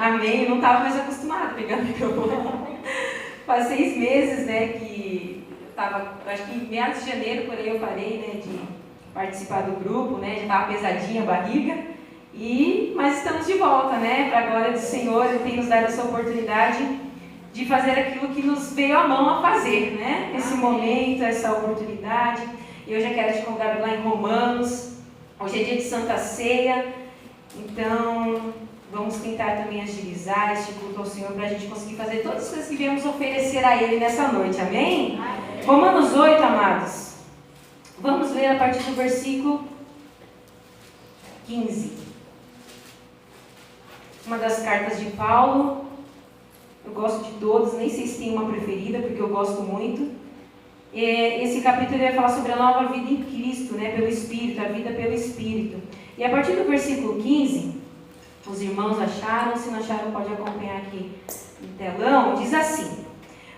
Amém. Eu não estava mais acostumada a pegar o microfone. Faz 6 meses, né, que eu estava, acho que em meados de janeiro, por aí eu parei, né, de participar do grupo, né, já estava pesadinha a barriga, mas estamos de volta, né, para a glória do Senhor. Ele tem nos dado essa oportunidade de fazer aquilo que nos veio à mão a fazer, né, esse momento, essa oportunidade. Eu já quero te convidar lá em Romanos. Hoje é dia de Santa Ceia, então vamos tentar também agilizar este culto ao Senhor para a gente conseguir fazer todas as coisas que viemos oferecer a Ele nessa noite, amém? Romanos 8, amados. Vamos ler a partir do versículo 15. Uma das cartas de Paulo. Eu gosto de todas, nem sei se tem uma preferida, porque eu gosto muito. Esse capítulo vai falar sobre a nova vida em Cristo, né, pelo Espírito, a vida pelo Espírito. E a partir do versículo 15, os irmãos acharam, se não acharam pode acompanhar aqui no telão, diz assim: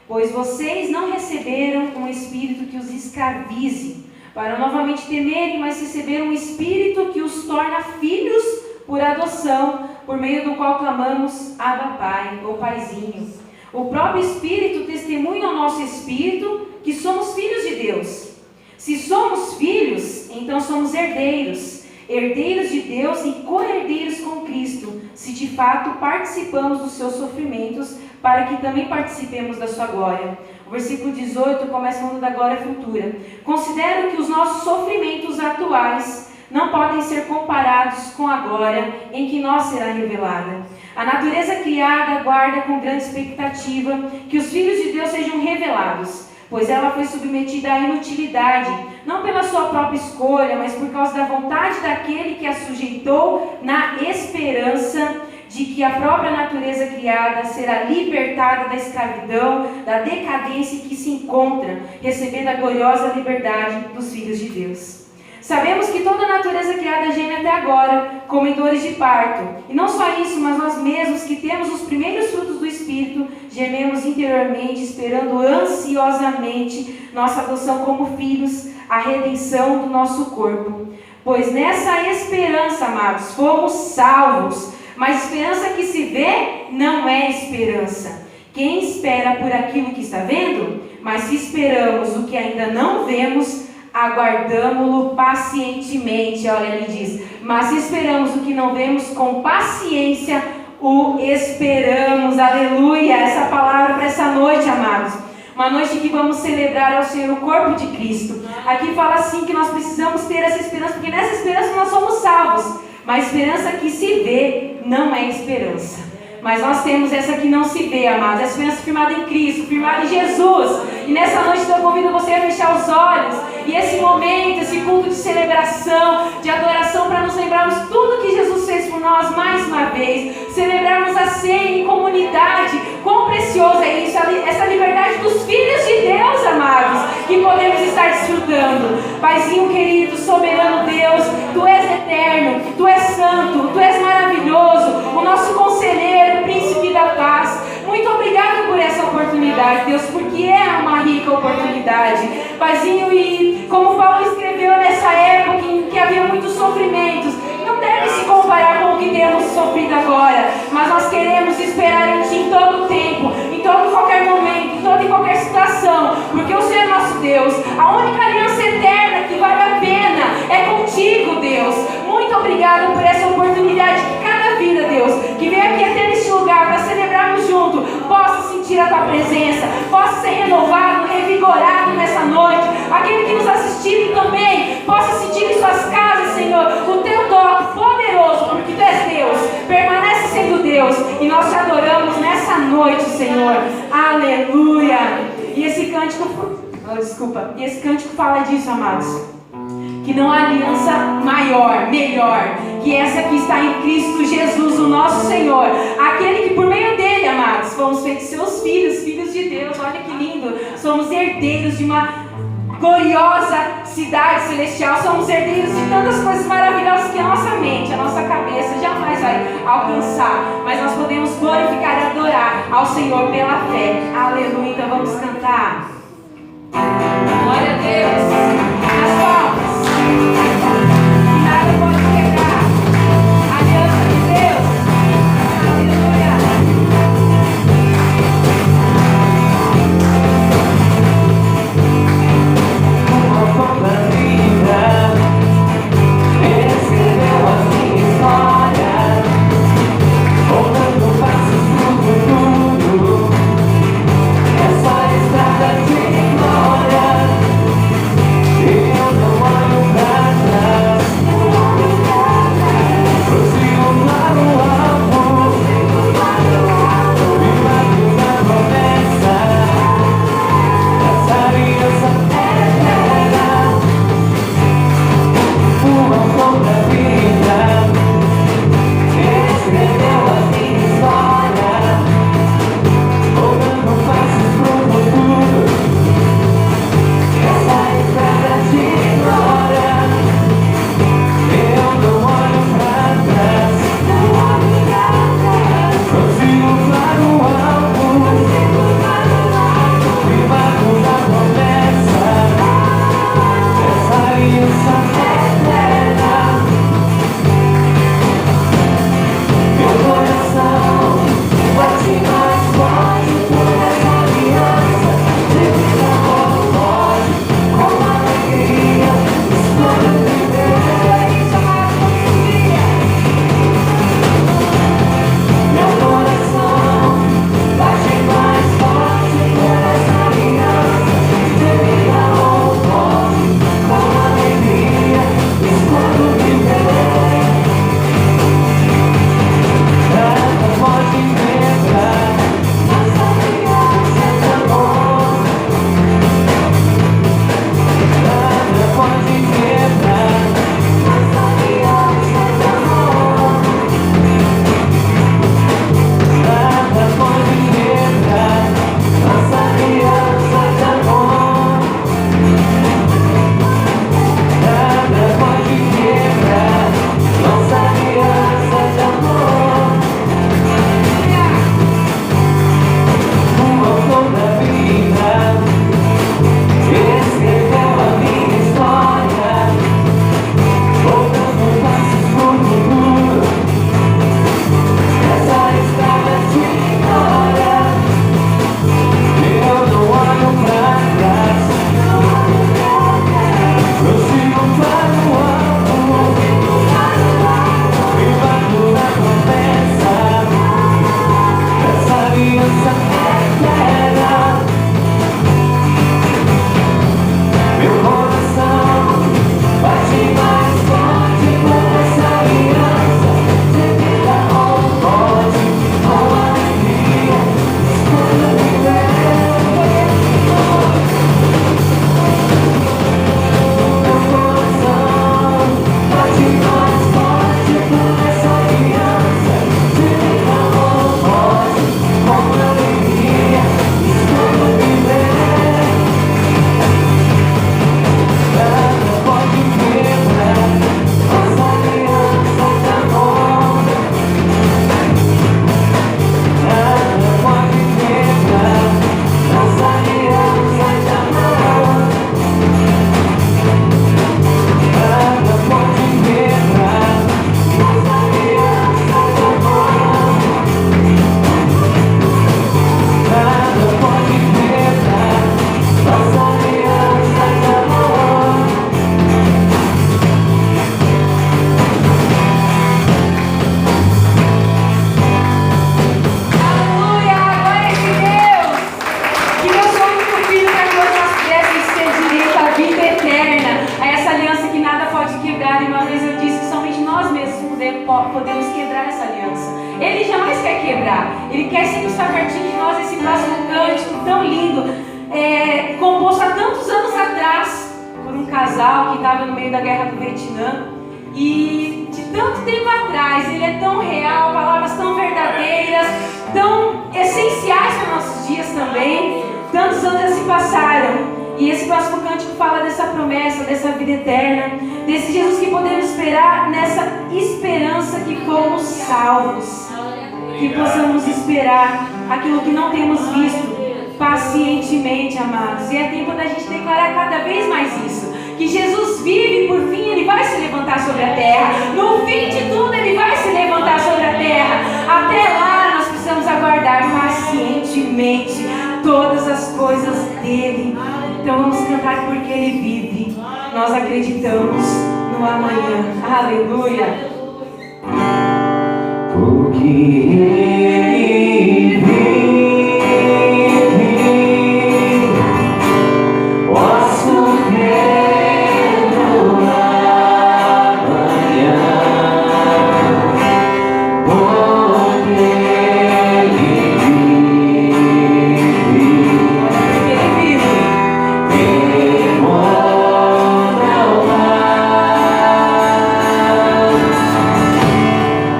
pois vocês não receberam um espírito que os escravize, para novamente temerem, mas receberam um espírito que os torna filhos por adoção, por meio do qual clamamos Abba Pai, ou Paizinho. O próprio Espírito testemunha ao nosso espírito que somos filhos de Deus. Se somos filhos, então somos herdeiros, herdeiros de Deus e co-herdeiros com Cristo, se de fato participamos dos seus sofrimentos, para que também participemos da sua glória. O versículo 18 começa falando da glória futura. Considero que os nossos sofrimentos atuais não podem ser comparados com a glória em que nós será revelada. A natureza criada aguarda com grande expectativa que os filhos de Deus sejam revelados, pois ela foi submetida à inutilidade, não pela sua própria escolha, mas por causa da vontade daquele que a sujeitou, na esperança de que a própria natureza criada será libertada da escravidão, da decadência em que se encontra, recebendo a gloriosa liberdade dos filhos de Deus. Sabemos que toda a natureza criada geme até agora, como em dores de parto. E não só isso, mas nós mesmos, que temos os primeiros frutos do Espírito, gememos interiormente, esperando ansiosamente nossa adoção como filhos, a redenção do nosso corpo. Pois nessa esperança, amados, fomos salvos. Mas esperança que se vê não é esperança. Quem espera por aquilo que está vendo? Mas se esperamos o que ainda não vemos, aguardamo-lo pacientemente. Olha, ele diz: mas se esperamos o que não vemos, com paciência o esperamos. Aleluia! Essa palavra para essa noite, amados. Uma noite que vamos celebrar ao Senhor o corpo de Cristo. Aqui fala assim que nós precisamos ter essa esperança, porque nessa esperança nós somos salvos. Mas esperança que se vê não é esperança. Mas nós temos essa que não se vê, amados. Essa esperança firmada em Cristo, firmada em Jesus. E nessa noite eu convido você a fechar os olhos. E esse momento, esse culto de celebração, de adoração, para nos lembrarmos tudo que Jesus fez por nós mais uma vez. Celebrarmos a ceia em comunidade. Quão precioso é isso, essa liberdade dos filhos de Deus, amados, que podemos estar desfrutando. Paizinho querido, soberano Deus, Tu és eterno, Tu és santo, Tu és maravilhoso, o nosso conselheiro, príncipe da paz. Muito obrigado por essa oportunidade, Deus, porque é uma rica oportunidade. Paizinho, e como Paulo escreveu nessa época em que havia muitos sofrimentos, não deve se comparar com o que temos sofrido agora, mas nós queremos esperar em Ti em todo o tempo, em todo e qualquer momento, em toda e qualquer situação, porque o Senhor é nosso Deus. A única aliança eterna que vale a pena é contigo, Deus. Muito obrigado por essa oportunidade, que cada vida, Deus, que veio aqui até neste lugar para celebrarmos junto, possa sentir a Tua presença, possa ser renovado, revigorado nessa noite. Aquele que nos assistiu também possa sentir em suas casas, Senhor, o Teu toque poderoso, porque Tu és Deus, permanece sendo Deus, e nós Te adoramos nessa noite, Senhor. Aleluia! E esse cântico, e esse cântico fala disso, amados, que não há aliança maior, melhor, que essa que está em Cristo Jesus, o nosso Senhor, aquele que por meio dele, amados, fomos feitos seus filhos, filhos de Deus. Olha que lindo, somos herdeiros de uma gloriosa cidade celestial, somos herdeiros de tantas coisas maravilhosas que a nossa mente, a nossa cabeça jamais vai alcançar, mas nós podemos glorificar e adorar ao Senhor pela fé. Aleluia! Então vamos cantar. Glória a Deus. As palmas. Nada pode quebrar a aliança de Deus. Aleluia. Ele jamais quer quebrar. Ele quer sempre estar pertinho de nós. Esse próximo cântico tão lindo, composto há tantos anos atrás por um casal que estava no meio da guerra do Vietnã. E de tanto tempo atrás, ele é tão real, palavras tão verdadeiras, tão essenciais para nossos dias também. Tantos anos já se passaram. E esse próximo cântico fala dessa promessa, dessa vida eterna, desse Jesus que podemos esperar, nessa esperança que fomos salvos. Que possamos esperar aquilo que não temos visto pacientemente, amados. E é tempo da gente declarar cada vez mais isso. Que Jesus vive, por fim Ele vai se levantar sobre a terra. No fim de tudo Ele vai se levantar sobre a terra. Até lá nós precisamos aguardar pacientemente todas as coisas dEle. Então vamos cantar porque Ele vive. Nós acreditamos no amanhã. Aleluia. Porque Ele vive, posso crer no amanhã. Porque Ele vive, temor não há.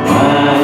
Mas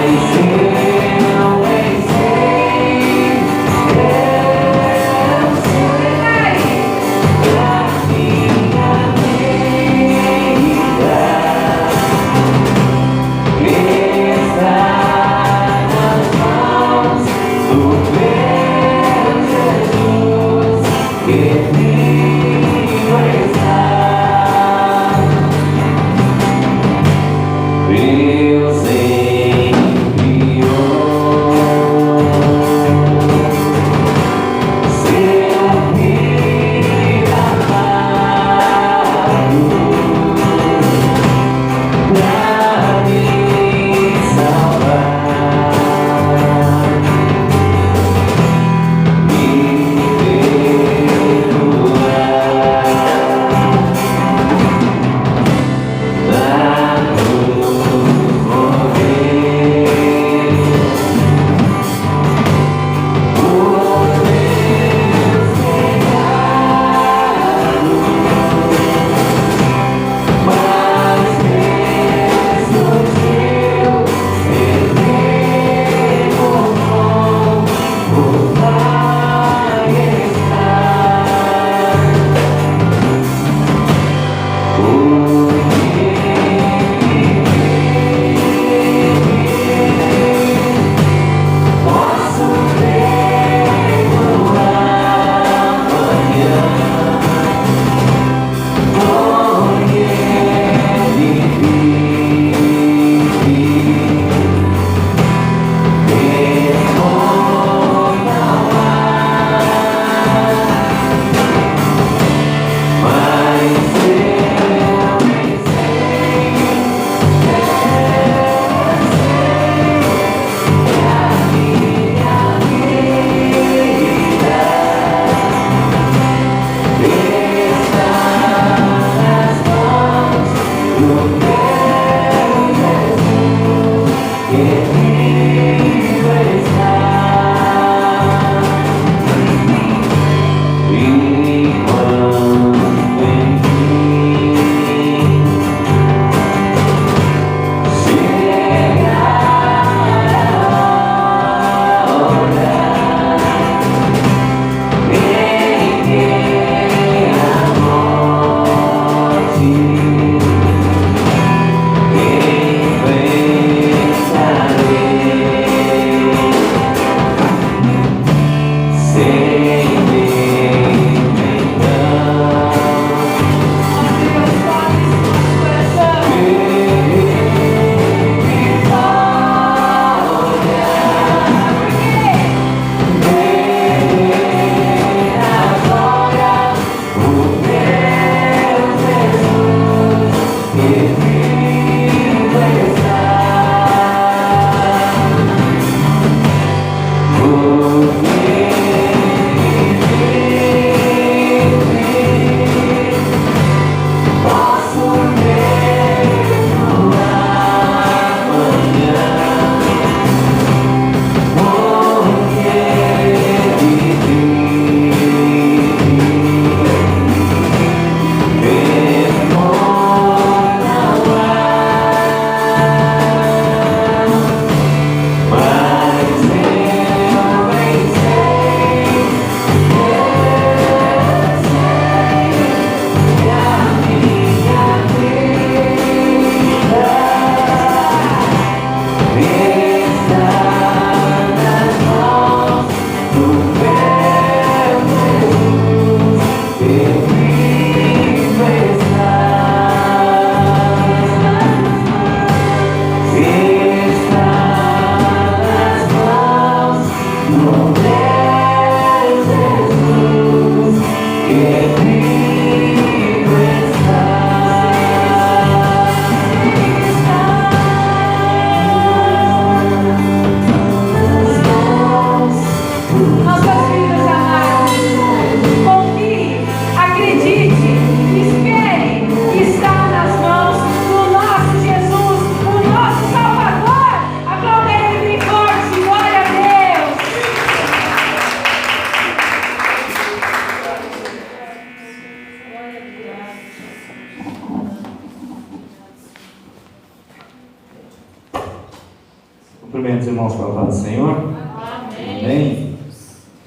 Amém?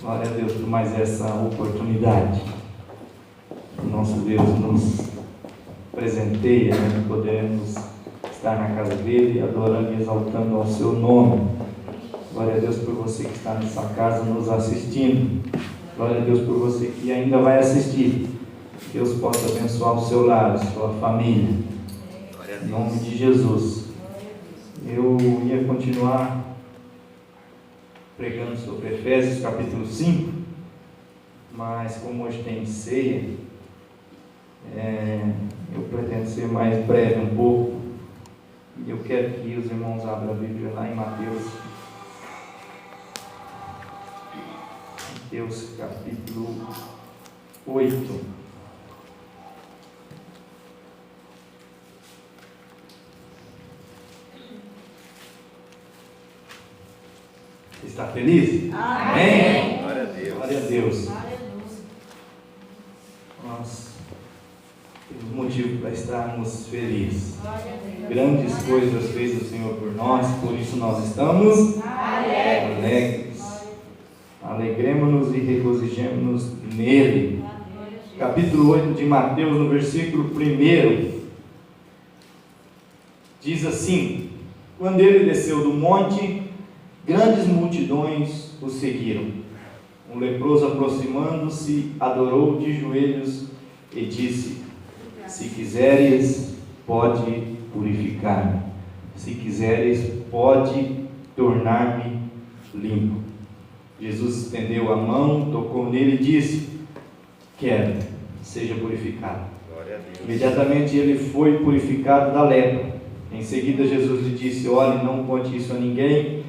Glória a Deus por mais essa oportunidade. O nosso Deus nos presenteia, né? Podemos estar na casa dele, adorando e exaltando ao seu nome. Glória a Deus por você que está nessa casa nos assistindo. Glória a Deus por você que ainda vai assistir. Deus possa abençoar o seu lar, a sua família. Em nome de Jesus. Eu ia continuar pregando sobre Efésios capítulo 5, mas como hoje tem ceia, eu pretendo ser mais breve um pouco. E eu quero que os irmãos abram a Bíblia lá em Mateus capítulo 8. Está feliz? Amém? Glória a Deus. Glória a Deus. Nós temos motivo para estarmos felizes. Grandes coisas fez o Senhor por nós, por isso nós estamos alegres. Alegremos-nos e regozijemos-nos nele. Capítulo 8 de Mateus, no versículo 1, diz assim: quando ele desceu do monte, grandes multidões o seguiram. Um leproso, aproximando-se, adorou de joelhos e disse: se quiseres, pode purificar-me. Se quiseres, pode tornar-me limpo. Jesus estendeu a mão, tocou nele e disse: quero, seja purificado. Glória a Deus. Imediatamente ele foi purificado da lepra. Em seguida Jesus lhe disse: olhe, não conte isso a ninguém,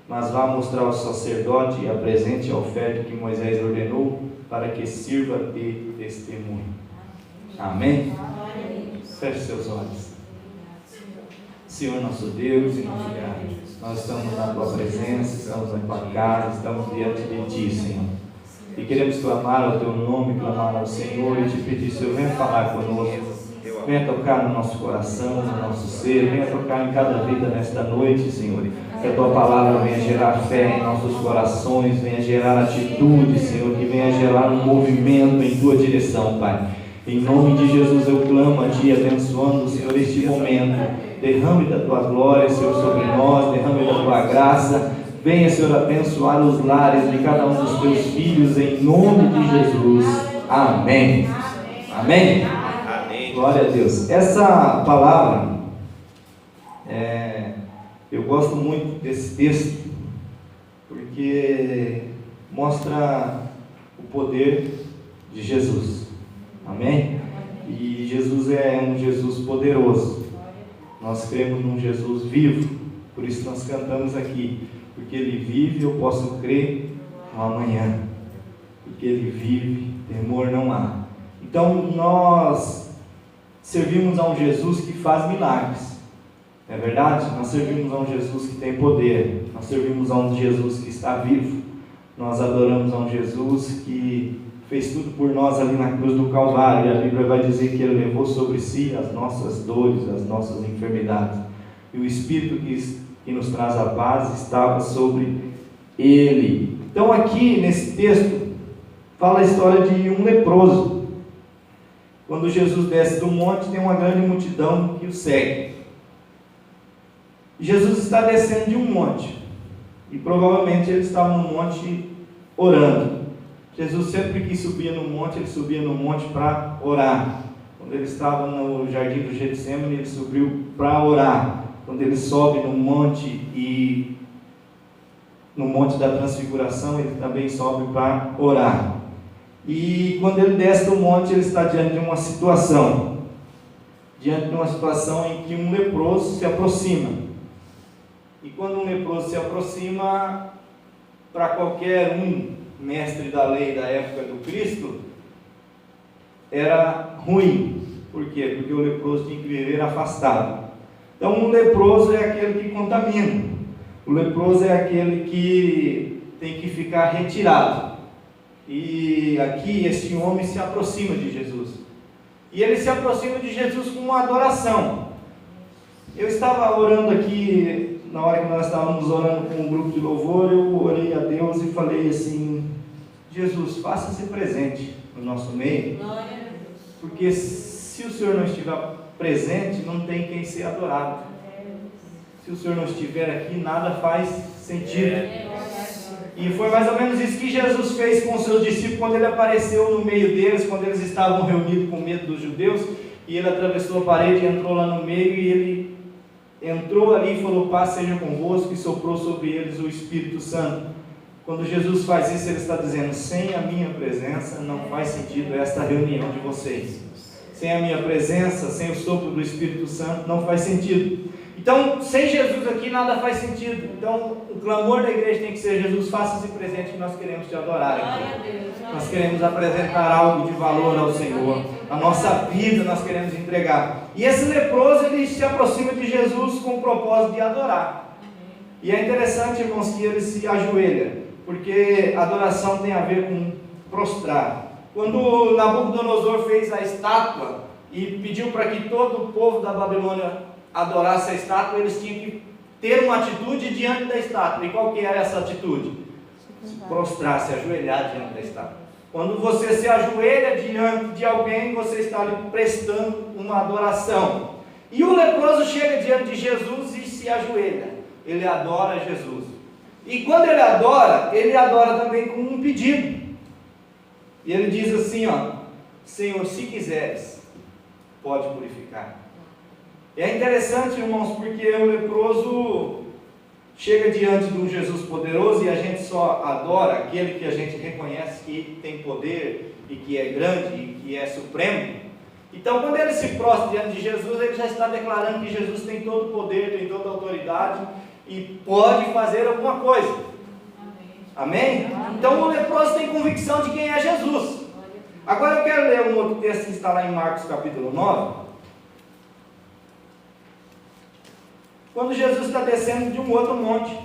mas vá mostrar ao sacerdote e apresente a oferta que Moisés ordenou, para que sirva de testemunho. Amém? Feche seus olhos. Senhor nosso Deus e nosso Pai, nós estamos na Tua presença, estamos na Tua casa, estamos diante de Ti, Senhor. E queremos clamar ao Teu nome, clamar ao Senhor e Te pedir, Senhor, venha falar conosco. Venha tocar no nosso coração, no nosso ser, venha tocar em cada vida nesta noite, Senhor. Que a Tua palavra venha gerar fé em nossos corações, venha gerar atitude, Senhor, que venha gerar um movimento em Tua direção, Pai. Em nome de Jesus eu clamo a Ti, abençoando, Senhor, este momento. Derrame da Tua glória, Senhor, sobre nós, derrame da Tua graça. Venha, Senhor, abençoar os lares de cada um dos Teus filhos, em nome de Jesus. Amém. Amém. Glória a Deus. Essa palavra, eu gosto muito desse texto, porque mostra o poder de Jesus. Amém? E Jesus é um Jesus poderoso. Nós cremos num Jesus vivo, por isso nós cantamos aqui. Porque Ele vive, eu posso crer no amanhã. Porque Ele vive, temor não há. Então nós servimos a um Jesus que faz milagres. Não é verdade? Nós servimos a um Jesus que tem poder. Nós servimos a um Jesus que está vivo. Nós adoramos a um Jesus que fez tudo por nós ali na cruz do Calvário. E a Bíblia vai dizer que Ele levou sobre si as nossas dores, as nossas enfermidades. E o Espírito que nos traz a paz estava sobre Ele. Então aqui nesse texto fala a história de um leproso. Quando Jesus desce do monte, tem uma grande multidão que o segue. Jesus está descendo de um monte, e provavelmente ele estava no monte orando. Jesus sempre que subia no monte, ele subia no monte para orar. Quando ele estava no jardim do Getsemane, ele subiu para orar. Quando ele sobe no monte da transfiguração, ele também sobe para orar. E quando ele desce do monte, ele está diante de uma situação. Diante de uma situação em que um leproso se aproxima. E quando um leproso se aproxima, para qualquer mestre da lei da época do Cristo, era ruim. Por quê? Porque o leproso tinha que viver afastado. Então, um leproso é aquele que contamina. O leproso é aquele que tem que ficar retirado. E aqui, este homem se aproxima de Jesus. E ele se aproxima de Jesus com uma adoração. Eu estava orando aqui na hora que nós estávamos orando com um grupo de louvor, eu orei a Deus e falei assim: Jesus, faça-se presente no nosso meio, porque se o Senhor não estiver presente, não tem quem ser adorado. Se o Senhor não estiver aqui, nada faz sentido. E foi mais ou menos isso que Jesus fez com os seus discípulos quando ele apareceu no meio deles, quando eles estavam reunidos com medo dos judeus, e ele atravessou a parede, entrou lá no meio, e ele entrou ali e falou: paz seja convosco, e soprou sobre eles o Espírito Santo. Quando Jesus faz isso, ele está dizendo: sem a minha presença não faz sentido esta reunião de vocês. Sem a minha presença, sem o sopro do Espírito Santo, não faz sentido. Então, sem Jesus aqui, nada faz sentido. Então, o clamor da igreja tem que ser: Jesus, faça-se presente, que nós queremos te adorar aqui. Nós queremos apresentar algo de valor ao Senhor. A nossa vida nós queremos entregar. E esse leproso, ele se aproxima de Jesus com o propósito de adorar. E é interessante, irmãos, que ele se ajoelha, porque adoração tem a ver com prostrar. Quando Nabucodonosor fez a estátua e pediu para que todo o povo da Babilônia adorasse a estátua, eles tinham que ter uma atitude diante da estátua. E qual que era essa atitude? Se prostrar, se ajoelhar diante da estátua. Quando você se ajoelha diante de alguém, você está ali prestando uma adoração. E o leproso chega diante de Jesus e se ajoelha. Ele adora Jesus. E quando ele adora também com um pedido. E ele diz assim, ó: Senhor, se quiseres, pode purificar. E é interessante, irmãos, porque o leproso chega diante de um Jesus poderoso, e a gente só adora aquele que a gente reconhece que tem poder, e que é grande, e que é supremo. Então, quando ele se prostra diante de Jesus, ele já está declarando que Jesus tem todo o poder, tem toda a autoridade, e pode fazer alguma coisa. Amém? Então, o leproso tem convicção de quem é Jesus. Agora eu quero ler um outro texto que está lá em Marcos capítulo 9. Quando Jesus está descendo de um outro monte.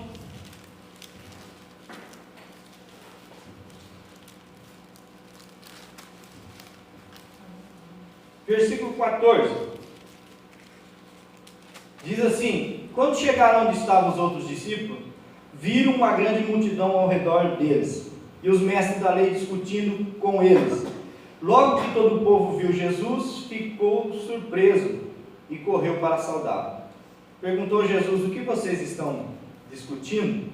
Versículo 14. Diz assim: quando chegaram onde estavam os outros discípulos, viram uma grande multidão ao redor deles, e os mestres da lei discutindo com eles. Logo que todo o povo viu Jesus, ficou surpreso e correu para saudá-lo. Perguntou Jesus: o que vocês estão discutindo?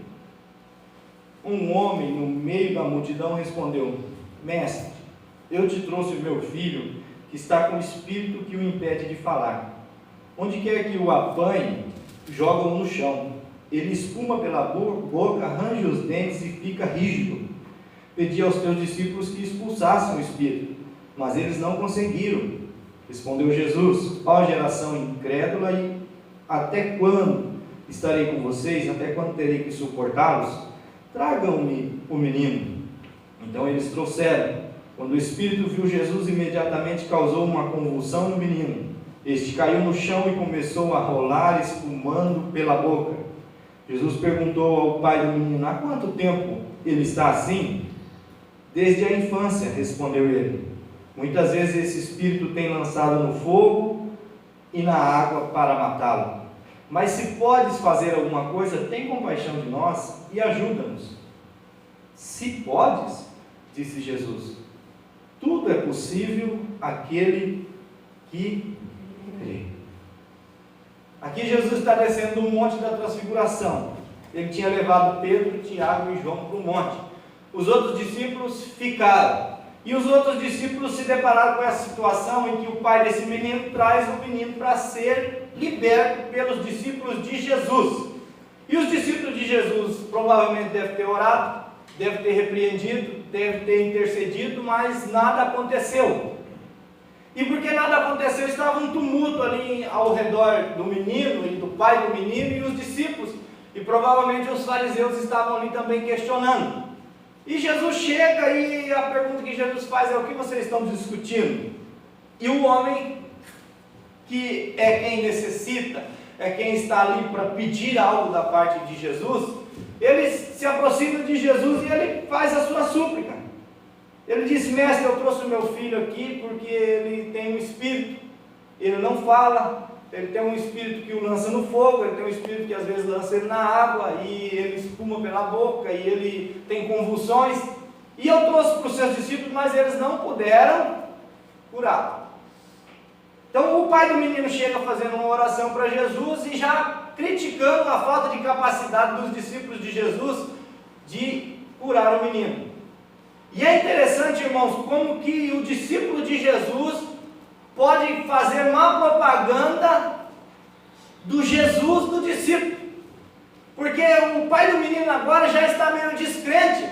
Um homem no meio da multidão respondeu: Mestre, eu te trouxe o meu filho, que está com o espírito que o impede de falar. Onde quer que o apanhe, joga-o no chão. Ele espuma pela boca, arranja os dentes e fica rígido. Pedi aos teus discípulos que expulsassem o espírito, mas eles não conseguiram. Respondeu Jesus: ó geração incrédula, e até quando estarei com vocês? Até quando terei que suportá-los? Tragam-me o menino. Então eles trouxeram. Quando o espírito viu Jesus, imediatamente causou uma convulsão no menino. Este caiu no chão e começou a rolar, espumando pela boca. Jesus perguntou ao pai do menino: há quanto tempo ele está assim? Desde a infância, respondeu ele. Muitas vezes esse espírito tem lançado no fogo e na água para matá-lo. Mas se podes fazer alguma coisa, tem compaixão de nós e ajuda-nos. Se podes, disse Jesus, tudo é possível àquele que crê. Aqui Jesus está descendo do monte da transfiguração. Ele tinha levado Pedro, Tiago e João para o monte. Os outros discípulos ficaram. E os outros discípulos se depararam com essa situação em que o pai desse menino traz o menino para ser liberto pelos discípulos de Jesus. E os discípulos de Jesus provavelmente devem ter orado, devem ter repreendido, devem ter intercedido, mas nada aconteceu. E porque nada aconteceu, estava um tumulto ali ao redor do menino e do pai do menino e os discípulos. E provavelmente os fariseus estavam ali também questionando. E Jesus chega e a pergunta que Jesus faz é: o que vocês estão discutindo? E o homem, que é quem necessita, é quem está ali para pedir algo da parte de Jesus, ele se aproxima de Jesus e ele faz a sua súplica. Ele diz: mestre, eu trouxe o meu filho aqui porque ele tem um espírito, ele não fala, Ele tem um espírito que o lança no fogo, ele tem um espírito que às vezes lança ele na água, e ele espuma pela boca, e ele tem convulsões. E eu trouxe para os seus discípulos, mas eles não puderam curá-lo. Então o pai do menino chega fazendo uma oração para Jesus e já criticando a falta de capacidade dos discípulos de Jesus de curar o menino. E é interessante, irmãos, como que o discípulo de Jesus pode fazer má propaganda do Jesus do discípulo. Porque o pai do menino agora já está meio descrente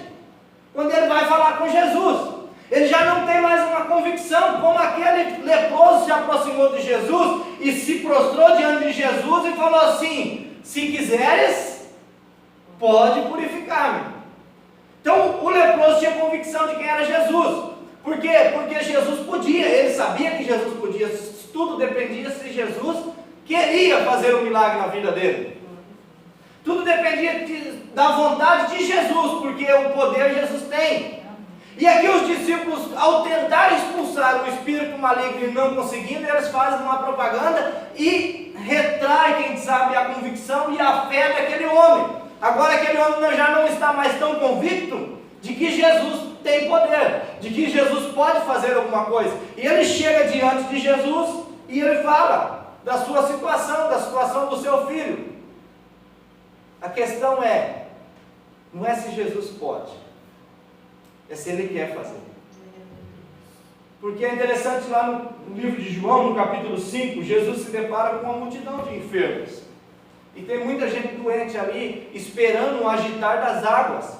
quando ele vai falar com Jesus. Ele já não tem mais uma convicção, como aquele leproso se aproximou de Jesus e se prostrou diante de Jesus e falou assim: se quiseres, pode purificar-me. Então o leproso tinha convicção de quem era Jesus. Por quê? Porque Jesus podia, ele sabia que Jesus podia, tudo dependia se Jesus queria fazer um milagre na vida dele. Tudo dependia da vontade de Jesus, porque o poder Jesus tem. E aqui os discípulos, ao tentar expulsar o espírito maligno e não conseguindo, eles fazem uma propaganda e retraem, quem sabe, a convicção e a fé daquele homem. Agora aquele homem já não está mais tão convicto de que Jesus tem poder, de que Jesus pode fazer alguma coisa. E ele chega diante de Jesus e ele fala da sua situação, da situação do seu filho. A questão não é se Jesus pode, é se ele quer fazer. Porque é interessante, lá no livro de João, no capítulo 5, Jesus se depara com uma multidão de enfermos. E tem muita gente doente ali, esperando o agitar das águas.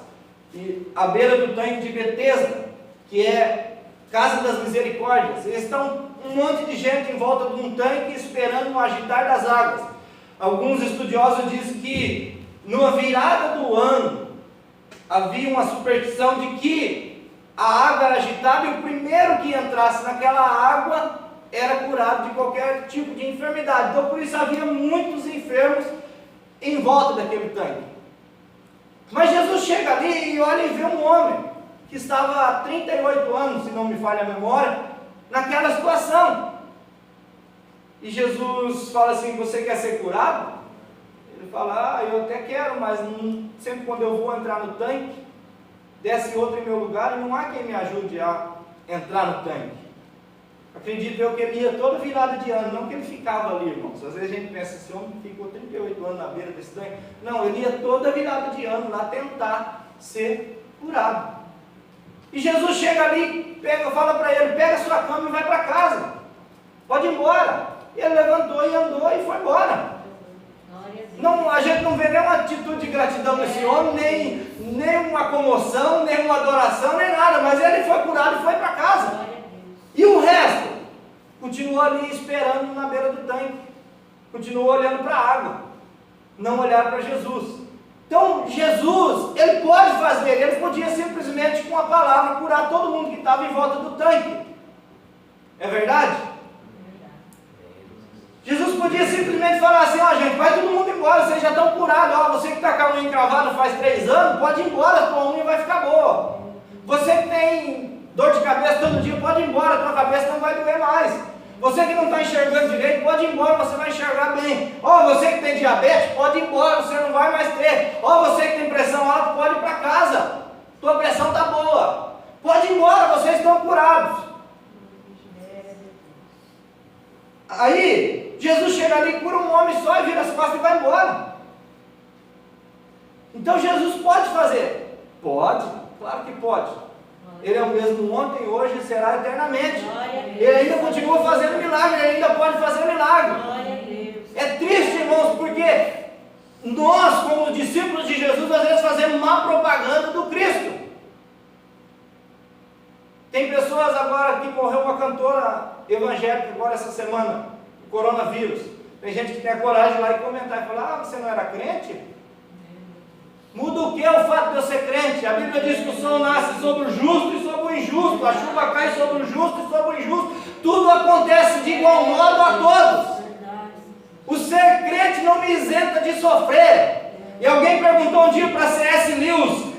E à beira do tanque de Betesda, que é Casa das Misericórdias, eles estão um monte de gente em volta de um tanque esperando o agitar das águas. Alguns estudiosos dizem que na virada do ano havia uma superstição de que a água era agitada e o primeiro que entrasse naquela água era curado de qualquer tipo de enfermidade. Então por isso havia muitos enfermos em volta daquele tanque. Mas Jesus chega ali e olha e vê um homem que estava há 38 anos, se não me falha a memória, naquela situação. E Jesus fala assim: você quer ser curado? Ele fala: eu até quero, mas sempre quando eu vou entrar no tanque, desce outro em meu lugar e não há quem me ajude a entrar no tanque. Acredito eu que ele ia toda virada de ano, não que ele ficava ali, irmãos. Às vezes a gente pensa, esse homem ficou 38 anos na beira desse tanque. Não, ele ia toda virada de ano lá tentar ser curado. E Jesus chega ali, fala para ele: pega a sua cama e vai para casa, pode ir embora. E ele levantou e andou e foi embora. Não, a gente não vê nenhuma atitude de gratidão nesse homem, nem uma comoção, nem uma adoração, nem nada, mas ele foi curado e foi para casa. E o resto continuou ali esperando na beira do tanque, continuou olhando para a água, não olhar para Jesus. Então Jesus, ele pode fazer, ele podia simplesmente com a palavra curar todo mundo que estava em volta do tanque. É verdade? Jesus podia simplesmente falar assim: gente, vai todo mundo embora, vocês já estão curados. Você que está com a unha encravada faz 3 anos, pode ir embora, tua unha vai ficar boa. Você que tem dor de cabeça todo dia, pode ir embora, tua cabeça não vai doer mais. Você que não está enxergando direito, pode ir embora, você vai enxergar bem. Você que tem diabetes, pode ir embora, você não vai mais ter. Você que tem pressão alta, pode ir para casa, tua pressão está boa. Pode ir embora, vocês estão curados. Aí Jesus chega ali, cura um homem só e vira as costas e vai embora. Então Jesus pode fazer? Pode, claro que pode. Ele é o mesmo ontem, hoje e será eternamente. Ele ainda continua fazendo milagre, ele ainda pode fazer milagre. É triste, irmãos, porque nós, como discípulos de Jesus, às vezes fazemos má propaganda do Cristo. Tem pessoas agora que morreu uma cantora evangélica agora essa semana, o coronavírus. Tem gente que tem a coragem de ir lá e comentar e falar: você não era crente? Muda o que o fato de eu ser crente? A Bíblia diz que o sol nasce sobre o justo e sobre o injusto, a chuva cai sobre o justo e sobre o injusto, tudo acontece de igual modo a todos. O ser crente não me isenta de sofrer. E alguém perguntou um dia para C.S. Lewis: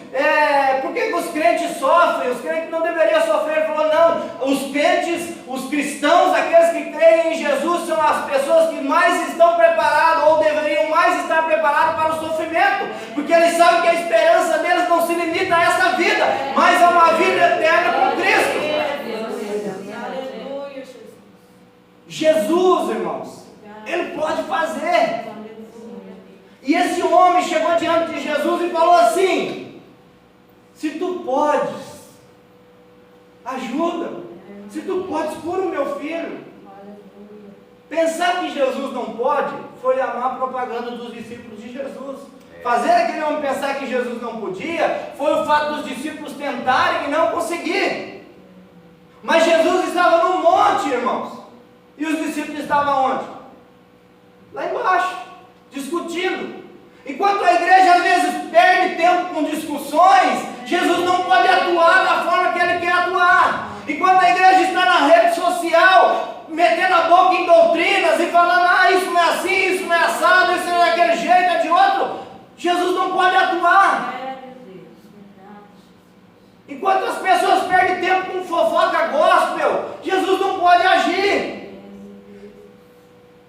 por que os crentes sofrem, os crentes não deveriam sofrer. Ele falou, não, os crentes, os cristãos, aqueles que creem em Jesus, são as pessoas que mais estão preparadas, ou deveriam mais estar preparadas para o sofrimento, porque eles sabem que a esperança deles não se limita a essa vida, mas a uma vida eterna com Cristo. Jesus, irmãos, Ele pode fazer. E esse homem chegou diante de Jesus e falou assim: se tu podes, ajuda. Se tu podes, cura o meu filho. Pensar que Jesus não pode foi a má propaganda dos discípulos de Jesus. Fazer aquele homem pensar que Jesus não podia foi o fato dos discípulos tentarem e não conseguir. Mas Jesus estava no monte, irmãos. E os discípulos estavam onde? Lá embaixo, discutindo. Enquanto a igreja às vezes perde tempo com discussões, Jesus não pode atuar da forma que Ele quer atuar. Enquanto a igreja está na rede social, metendo a boca em doutrinas e falando, isso não é assim, isso não é assado, isso não é daquele jeito, é de outro, Jesus não pode atuar. Enquanto as pessoas perdem tempo com fofoca gospel, Jesus não pode agir.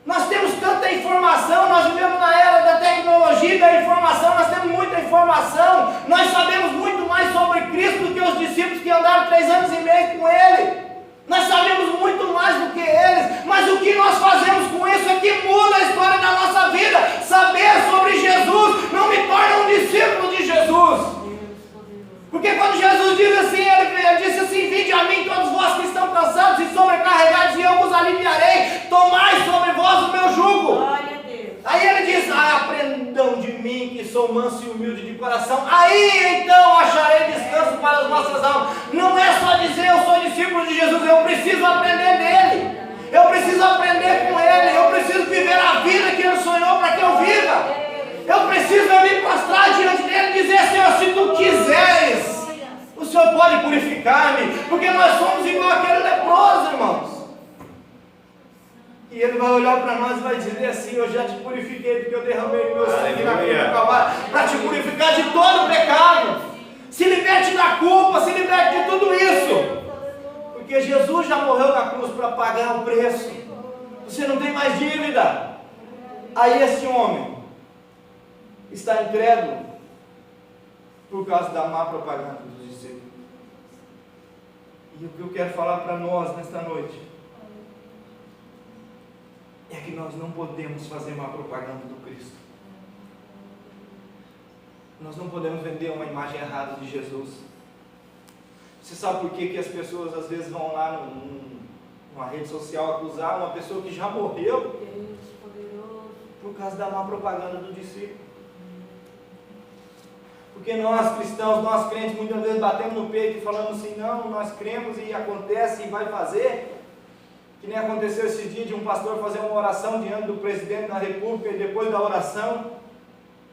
Nós temos tanta informação, nós vivemos na era da tecnologia e da informação, nós temos muita informação, nós sabemos muito mais sobre Cristo do que os discípulos que andaram 3 anos e meio com Ele. Nós sabemos muito mais do que eles, mas o que nós fazemos com isso é que muda a história da nossa vida. Saber sobre Jesus não me torna um discípulo de Jesus. Porque quando Jesus diz assim, Ele disse assim, vinde a mim todos vós que estão cansados e sobrecarregados e eu vos aliviarei, tomai sobre vós o meu jugo. Aí Ele diz, aprendam de mim que sou manso e humilde de coração, aí então acharei descanso para as vossas almas. Não é só dizer eu sou discípulo de Jesus, eu preciso aprender dele, eu preciso aprender com Ele, eu preciso viver a vida que Ele sonhou para que eu viva. Eu preciso me prostrar diante dele e dizer, Senhor, se tu quiseres, o Senhor pode purificar-me, porque nós somos igual aquele leproso, irmãos. E Ele vai olhar para nós e vai dizer assim, eu já te purifiquei, porque eu derramei meu sangue na cruz do Calvário, para te purificar de todo o pecado. Se liberte da culpa, se liberte de tudo isso, porque Jesus já morreu na cruz para pagar o preço. Você não tem mais dívida. Aí esse homem está incrédulo por causa da má propaganda dos discípulos. E o que eu quero falar para nós nesta noite é que nós não podemos fazer má propaganda do Cristo. Nós não podemos vender uma imagem errada de Jesus. Você sabe por que as pessoas às vezes vão lá numa rede social acusar uma pessoa que já morreu? Por causa da má propaganda do discípulo. Porque nós cristãos, nós crentes, muitas vezes batemos no peito e falamos assim, não, nós cremos e acontece e vai fazer. Que nem aconteceu esse dia de um pastor fazer uma oração diante do presidente da república e depois da oração,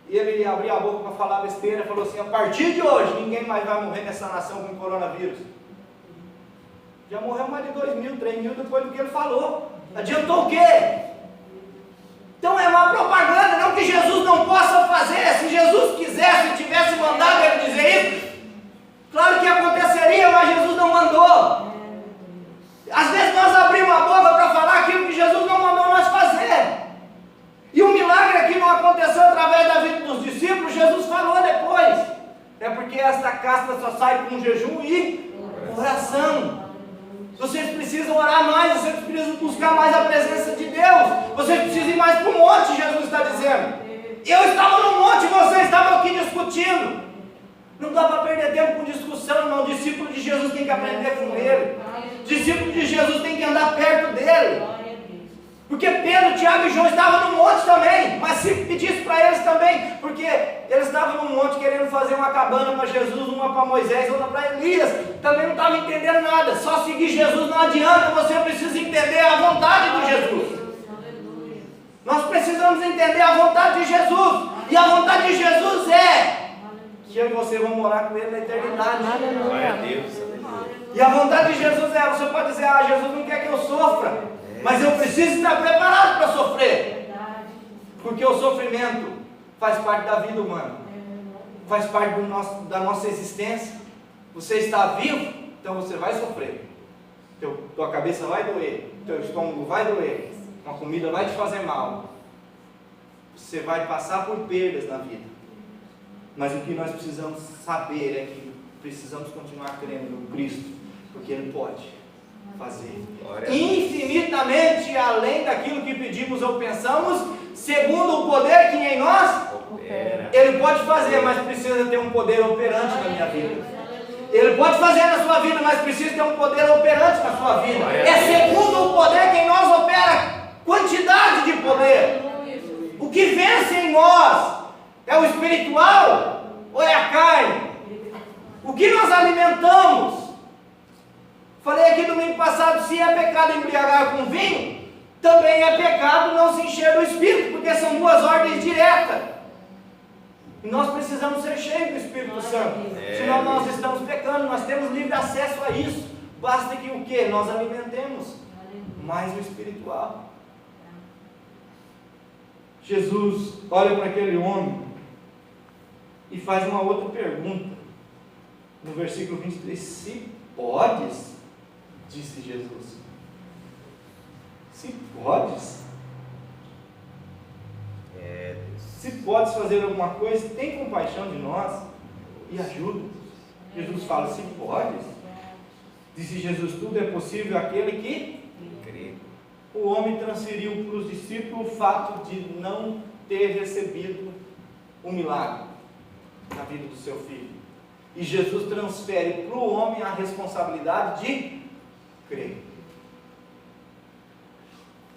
e ele abriu a boca para falar besteira, falou assim, a partir de hoje, ninguém mais vai morrer nessa nação com coronavírus. Já morreu mais de 2.000, 3.000 depois do que ele falou. Adiantou o quê? Então é uma propaganda, não que Jesus não possa fazer. Se Jesus quisesse, tivesse mandado ele dizer isso, claro que aconteceria, mas Jesus não mandou. Às vezes nós abrimos a boca para falar aquilo que Jesus não mandou nós fazer. E o milagre aqui não aconteceu através da vida dos discípulos, Jesus falou depois. É porque esta casta só sai com jejum e oração. Vocês precisam orar mais, vocês precisam buscar mais a presença de Deus. Vocês precisam ir mais para o monte, Jesus está dizendo. Eu estava no monte, vocês estavam aqui discutindo. Não dá para perder tempo com discussão, irmão. Discípulo de Jesus tem que aprender com Ele. Discípulo de Jesus tem que andar perto dele. Porque Pedro, Tiago e João estavam no monte também. Mas se pedisse para eles também, porque eles estavam no monte querendo fazer uma cabana para Jesus, uma para Moisés, outra para Elias. Também não estavam entendendo nada. Só seguir Jesus não adianta, você precisa entender a vontade de Jesus. Nós precisamos entender a vontade de Jesus. E a vontade de Jesus é que eu e você vamos morar com Ele na eternidade. Glória a Deus. E a vontade de Jesus é, você pode dizer, Jesus não quer que eu sofra. Mas eu preciso estar preparado para sofrer. Porque o sofrimento faz parte da vida humana. Faz parte da nossa existência. Você está vivo, então você vai sofrer. Tua cabeça vai doer, teu estômago vai doer, uma comida vai te fazer mal. Você vai passar por perdas na vida. Mas o que nós precisamos saber é que precisamos continuar crendo no Cristo, porque Ele pode fazer infinitamente além daquilo que pedimos ou pensamos, segundo o poder que em nós opera. Ele pode fazer, mas precisa ter um poder operante na minha vida. Ele pode fazer na sua vida, mas precisa ter um poder operante na sua vida. É segundo o poder que em nós opera, quantidade de poder. O que vence em nós é o espiritual ou é a carne? O que nós alimentamos? Falei aqui domingo passado, se é pecado embriagar com vinho, também é pecado não se encher do Espírito, porque são duas ordens diretas. E nós precisamos ser cheios do Espírito Santo, senão nós estamos pecando, nós temos livre acesso a isso. Basta que o quê? Nós alimentemos mais o espiritual. Jesus olha para aquele homem e faz uma outra pergunta. No versículo 23, se podes, disse Jesus. Se podes. Se podes fazer alguma coisa, tem compaixão de nós e ajuda. Jesus fala, se podes. Disse Jesus, tudo é possível àquele que crê. O homem transferiu para os discípulos o fato de não ter recebido um milagre na vida do seu filho. E Jesus transfere para o homem a responsabilidade de crer.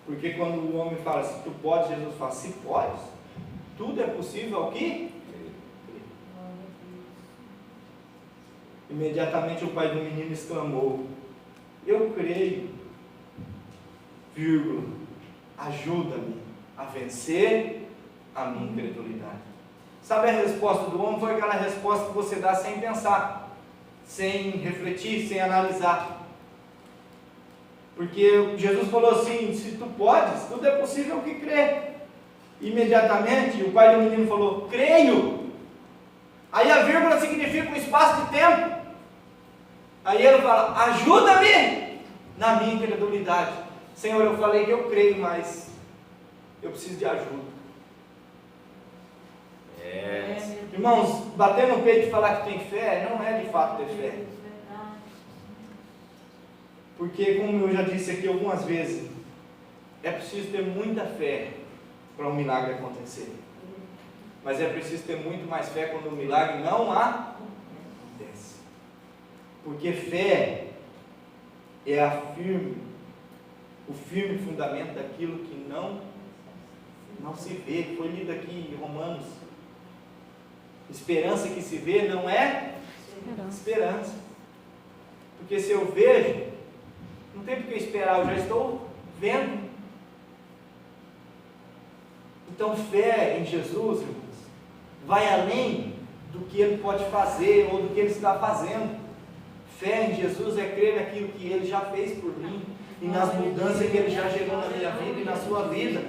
Porque quando o homem fala, se tu podes, Jesus fala, se podes, tudo é possível ao que? Imediatamente o pai do menino exclamou, eu creio, vírgula, ajuda-me a vencer a minha incredulidade. Sabe a resposta do homem? Foi aquela resposta que você dá sem pensar, sem refletir, sem analisar. Porque Jesus falou assim, se tu podes, tudo é possível ao que crer. Imediatamente o pai do menino falou, creio. Aí a vírgula significa um espaço de tempo. Aí ele fala, ajuda-me na minha incredulidade. Senhor, eu falei que eu creio, mas eu preciso de ajuda. Irmãos, bater no peito e falar que tem fé, não é de fato ter fé. Porque, como eu já disse aqui algumas vezes, é preciso ter muita fé para um milagre acontecer. Mas é preciso ter muito mais fé quando o milagre não acontece. Porque fé é o firme fundamento daquilo que não se vê. Foi lido aqui em Romanos. Esperança que se vê não é esperança. Porque se eu vejo, não tem porque esperar, eu já estou vendo. Então fé em Jesus, irmãos, vai além do que Ele pode fazer ou do que Ele está fazendo. Fé em Jesus é crer naquilo que Ele já fez por mim e nas mudanças que Ele já gerou na minha vida e na sua vida.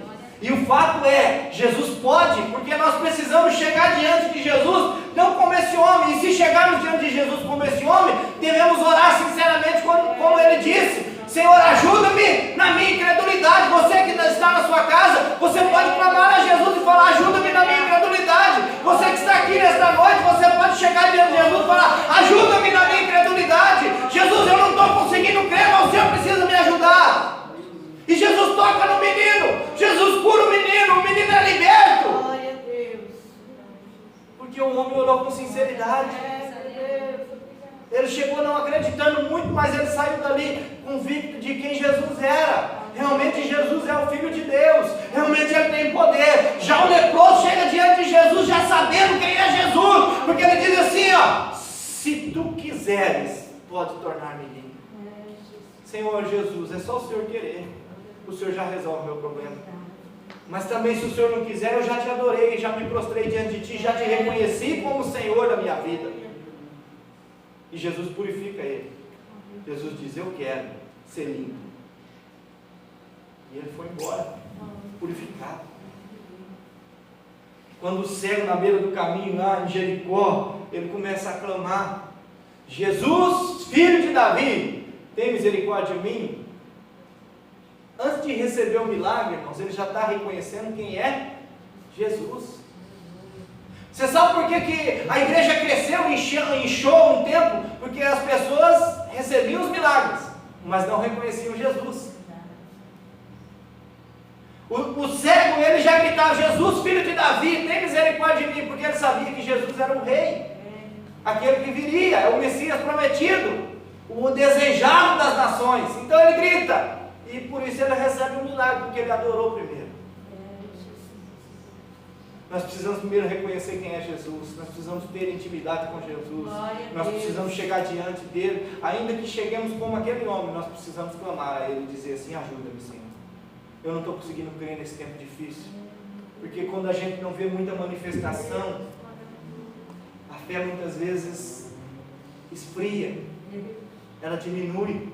E o fato é, Jesus pode, porque nós precisamos chegar diante de Jesus, não como esse homem. E se chegarmos diante de Jesus como esse homem, devemos orar sinceramente como ele disse. Senhor, ajuda-me na minha incredulidade. Você que está na sua casa, você pode clamar a Jesus e falar, ajuda-me na minha incredulidade. Você que está aqui nesta noite, você pode chegar diante de Jesus e falar, ajuda-me na minha incredulidade. Jesus, eu não estou conseguindo crer, mas o Senhor precisa me ajudar. E Jesus toca no menino, Jesus cura o menino é liberto. Glória a Deus. Porque o homem orou com sinceridade. Ele chegou não acreditando muito, mas ele saiu dali convicto de quem Jesus era. Realmente Jesus é o Filho de Deus, realmente Ele tem poder. Já o leproso chega diante de Jesus já sabendo quem é Jesus, porque ele diz assim, ó, se tu quiseres, pode tornar-me limpo. Senhor Jesus, é só o Senhor querer, o Senhor já resolve o meu problema. Mas também se o Senhor não quiser, eu já te adorei, já me prostrei diante de ti, já te reconheci como o Senhor da minha vida. E Jesus purifica ele. Jesus diz, eu quero ser limpo. E ele foi embora, purificado. Quando o cego na beira do caminho lá em Jericó, ele começa a clamar. Jesus, filho de Davi, tem misericórdia de mim. Antes de receber o milagre, irmãos, ele já está reconhecendo quem é Jesus. Você sabe por que a igreja cresceu e inchou um tempo? Porque as pessoas recebiam os milagres, mas não reconheciam Jesus. O cego, ele já gritava: Jesus, filho de Davi, tem misericórdia de mim, porque ele sabia que Jesus era o rei, aquele que viria, é o Messias prometido, o desejado das nações. Então ele grita, e por isso ele recebe um milagre, porque ele adorou primeiro. Nós precisamos primeiro reconhecer quem é Jesus, nós precisamos ter intimidade com Jesus, nós precisamos chegar diante dele, ainda que cheguemos como aquele homem, nós precisamos clamar a ele e dizer assim: ajuda-me, Senhor, eu não estou conseguindo crer nesse tempo difícil, porque quando a gente não vê muita manifestação, a fé muitas vezes esfria, ela diminui.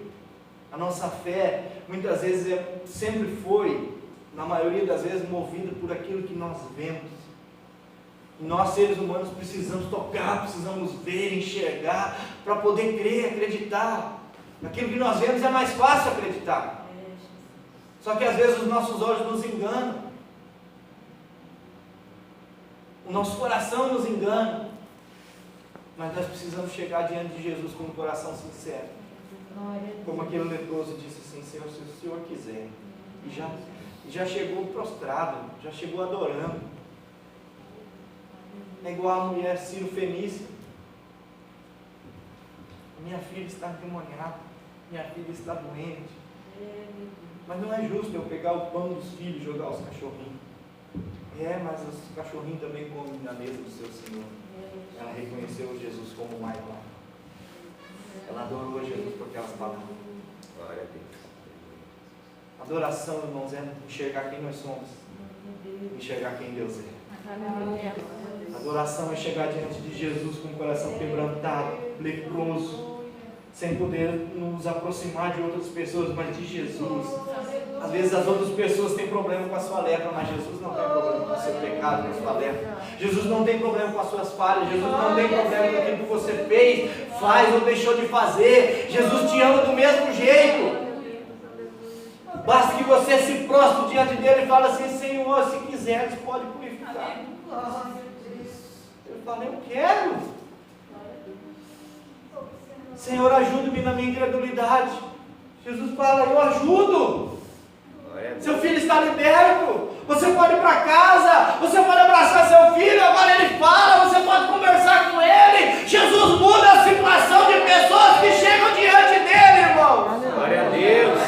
A nossa fé muitas vezes sempre foi, na maioria das vezes, movida por aquilo que nós vemos. E nós, seres humanos, precisamos tocar, precisamos ver, enxergar, para poder crer, acreditar. Naquilo que nós vemos é mais fácil acreditar. Só que às vezes os nossos olhos nos enganam, o nosso coração nos engana, mas nós precisamos chegar diante de Jesus com um coração sincero, como aquele leproso disse assim: Senhor, se o Senhor quiser, e já chegou prostrado, já chegou adorando. É igual a mulher Ciro Fenícia: minha filha está endemoniada, minha filha está doente. Mas não é justo eu pegar o pão dos filhos e jogar aos cachorrinhos. Mas os cachorrinhos também comem na mesa do seu Senhor. Ela reconheceu Jesus como mais lá. Ela adorou Jesus por aquelas palavras. Glória a Deus. Adoração, irmãos, é enxergar quem nós somos, enxergar quem Deus é. Adoração é chegar diante de Jesus com o coração quebrantado, leproso, sem poder nos aproximar de outras pessoas, mas de Jesus. Às vezes as outras pessoas têm problema com a sua lepra, mas Jesus não tem problema com o seu pecado, com a sua lepra. Jesus não tem problema com as suas falhas. Jesus não tem problema com aquilo que você fez, faz ou deixou de fazer. Jesus te ama do mesmo jeito. Basta que você se prostre diante dele e fale assim: Senhor, se quiseres, pode purificar. Eu falei: eu quero. Senhor, ajuda-me na minha incredulidade. Jesus fala: eu ajudo. Seu filho está liberto. Você pode ir para casa, você pode abraçar seu filho. Agora ele fala, você pode conversar com ele. Jesus muda a situação de pessoas que chegam diante dele, irmão. Glória a Deus.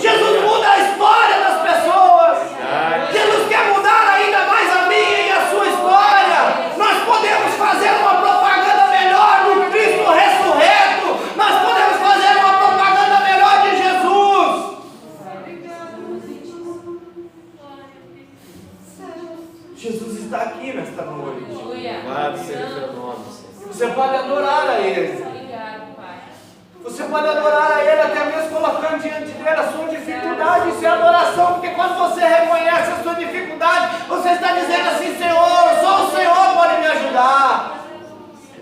Jesus muda a história das pessoas. Jesus quer mudar ainda mais a minha e a sua história. Nós podemos fazer uma propaganda melhor do Cristo ressurreto. Nós podemos fazer uma propaganda melhor de Jesus. Jesus está aqui nesta noite. Louvado seja o teu nome, Senhor. Você pode adorar a Ele. Você pode adorar a Ele até mesmo colocando diante dele a sua dificuldade. Isso é adoração, porque quando você reconhece a sua dificuldade, você está dizendo assim: Senhor, só o Senhor pode me ajudar.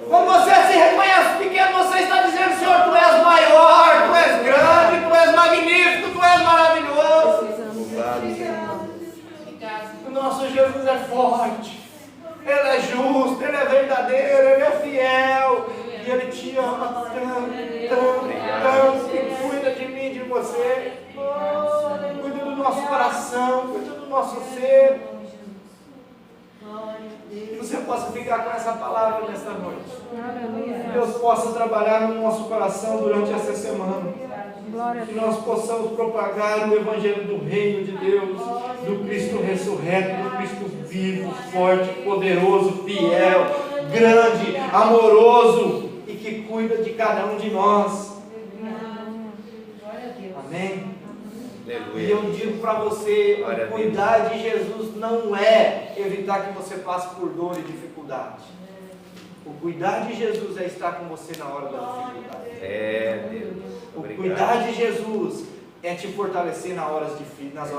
Quando você se reconhece pequeno, você está dizendo: Senhor, Tu és maior, Tu és grande, Tu és magnífico, Tu és maravilhoso. O nosso Jesus é forte, Ele é justo, Ele é verdadeiro, Ele é fiel. E Ele te ama tanto, que cuida de mim, de você. Cuida do nosso coração, cuida do nosso ser. Que você possa ficar com essa palavra nesta noite. Que Deus possa trabalhar no nosso coração durante essa semana. Que nós possamos propagar o Evangelho do Reino de Deus, do Cristo ressurreto, do Cristo vivo, forte, poderoso, fiel, grande, amoroso e que cuida de cada um de nós. Amém? E eu digo para você: cuidar de Jesus não é evitar que você passe por dor e dificuldade. O cuidar de Jesus é estar com você na hora da dificuldade. Deus. O cuidar de Jesus é te fortalecer nas horas difíceis.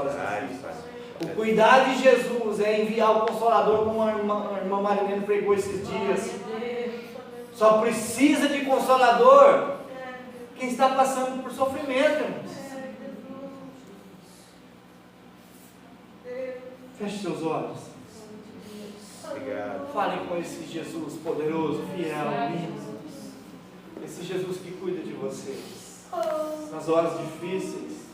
O cuidar de Jesus é enviar o Consolador, como a irmã Marilene pregou esses dias. Só precisa de consolador quem está passando por sofrimento, irmãos. Feche seus olhos. Obrigado. Fale com esse Jesus poderoso, fiel, lindo. Esse Jesus que cuida de vocês nas horas difíceis.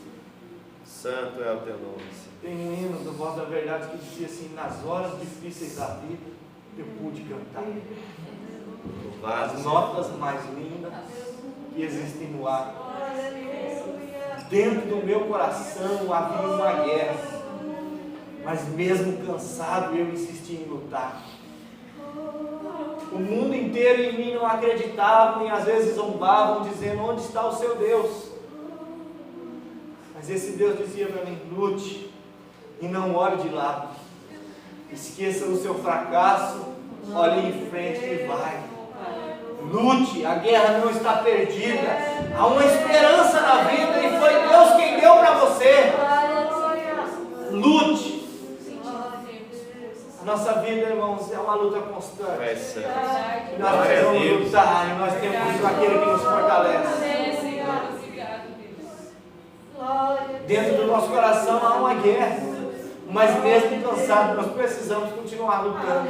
Santo é o teu nome, Senhor. Tem um hino do Voz da Verdade que dizia assim: nas horas difíceis da vida eu pude cantar Louvado as seja notas mais lindas que existem no ar. Dentro do meu coração havia uma guerra, mas mesmo cansado eu insisti em lutar. O mundo inteiro em mim não acreditavam e às vezes zombavam, dizendo: onde está o seu Deus? Mas esse Deus dizia para mim: lute e não olhe de lado. Esqueça o seu fracasso, olhe em frente e vai. Lute, a guerra não está perdida. Há uma esperança na vida e foi Deus quem deu para você. Lute. A nossa vida, irmãos, é uma luta constante. Pai Santo. E nós precisamos lutar e nós temos aquele que nos fortalece. Dentro do nosso coração há uma guerra, mas mesmo cansado, nós precisamos continuar lutando.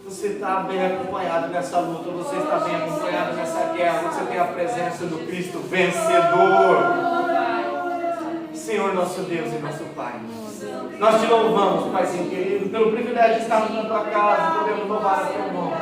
Você está bem acompanhado nessa luta, você está bem acompanhado nessa guerra, você tem a presença do Cristo vencedor. Senhor nosso Deus e nosso Pai, nós te louvamos, Paizinho querido, pelo privilégio de estarmos na tua casa, podemos louvar o teu nome.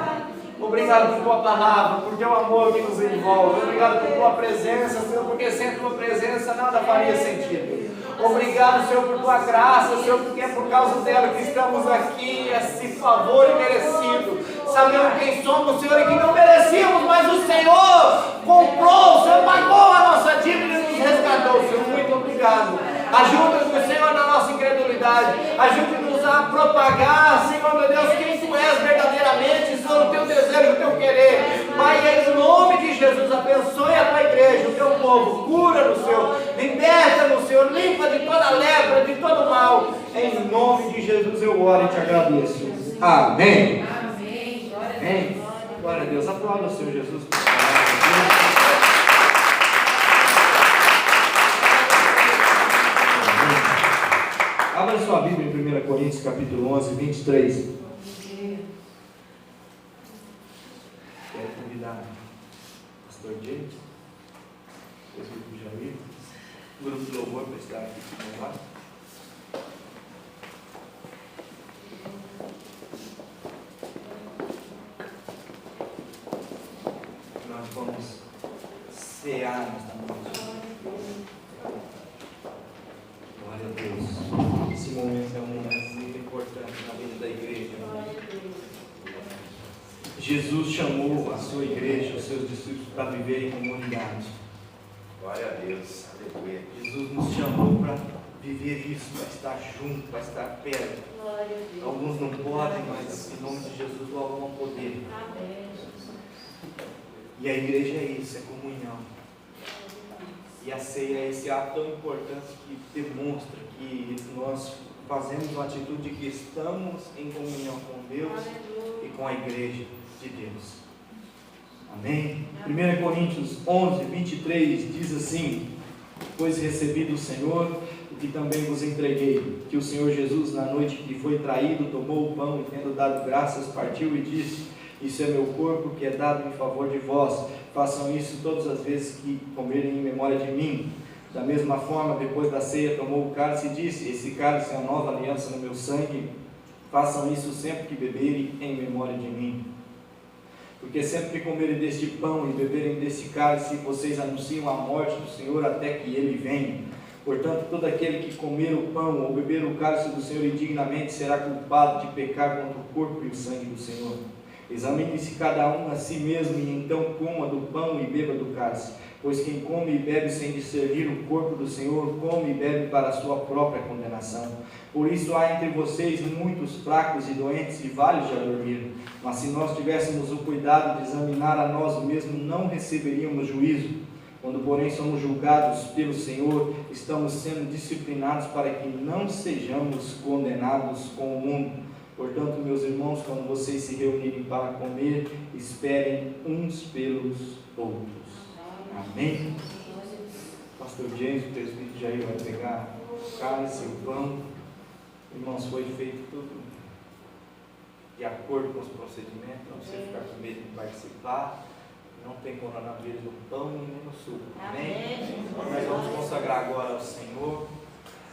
Obrigado por tua palavra, por teu amor que nos envolve. Obrigado por tua presença, Senhor, porque sem tua presença nada faria sentido. Obrigado, Senhor, por tua graça, Senhor, porque é por causa dela que estamos aqui, esse favor imerecido. Sabemos quem somos, Senhor, e que não merecíamos, mas o Senhor comprou, o Senhor pagou a nossa dívida e nos resgatou, Senhor. Muito obrigado. Ajuda-nos, Senhor, na nossa incredulidade. Ajude-nos a propagar, Senhor, meu Deus, quem tu és verdadeiramente, Senhor, o teu desejo, o teu querer. Pai, em nome de Jesus, abençoe a tua igreja, o teu povo. Cura-nos, Senhor. Liberta-nos, Senhor. Limpa de toda lepra, de todo mal. Em nome de Jesus eu oro e te agradeço. Amém. Amém. Glória a Deus. Aplauda o Senhor Jesus. Abra sua Bíblia em 1 Coríntios capítulo 11, 23. Quero convidar o pastor James, o presbítero Jair, o grupo de louvor para estar aqui com nós. Nós vamos cear nesta noite. Glória a Deus. Esse momento é um momento muito importante na vida da igreja. Jesus chamou a sua igreja, os seus discípulos, para viver em comunidade. Glória a Deus. Aleluia. Jesus nos chamou para viver isso, para estar junto, para estar perto. Alguns não podem, mas em nome de Jesus logo vão poder. E a igreja é isso, é comunhão. E a ceia é esse ato tão importante que demonstra que nós fazemos uma atitude de que estamos em comunhão com Deus e com a igreja de Deus. Amém? 1 Coríntios 11, 23 diz assim: pois recebi do Senhor o que também vos entreguei, que o Senhor Jesus, na noite que foi traído, tomou o pão e, tendo dado graças, partiu e disse: isso é meu corpo que é dado em favor de vós. Façam isso todas as vezes que comerem em memória de mim. Da mesma forma, depois da ceia, tomou o cálice e disse: esse cálice é a nova aliança no meu sangue. Façam isso sempre que beberem em memória de mim. Porque sempre que comerem deste pão e beberem deste cálice, vocês anunciam a morte do Senhor até que Ele venha. Portanto, todo aquele que comer o pão ou beber o cálice do Senhor indignamente será culpado de pecar contra o corpo e o sangue do Senhor. Examine-se cada um a si mesmo e então coma do pão e beba do cálice. Pois quem come e bebe sem discernir o corpo do Senhor, come e bebe para a sua própria condenação. Por isso há entre vocês muitos fracos e doentes, e vários já dormiram. Mas se nós tivéssemos o cuidado de examinar a nós mesmos, não receberíamos juízo. Quando, porém, somos julgados pelo Senhor, estamos sendo disciplinados para que não sejamos condenados com o mundo. Portanto, meus irmãos, quando vocês se reunirem para comer, esperem uns pelos outros. Amém? Pastor James, o presbítero Jair, vai pegar o cálice, o pão. Irmãos, foi feito tudo de acordo com os procedimentos, não precisa ficar com medo de participar. Não tem coronavírus no pão e nem no suco. Amém? Nós vamos consagrar agora ao Senhor.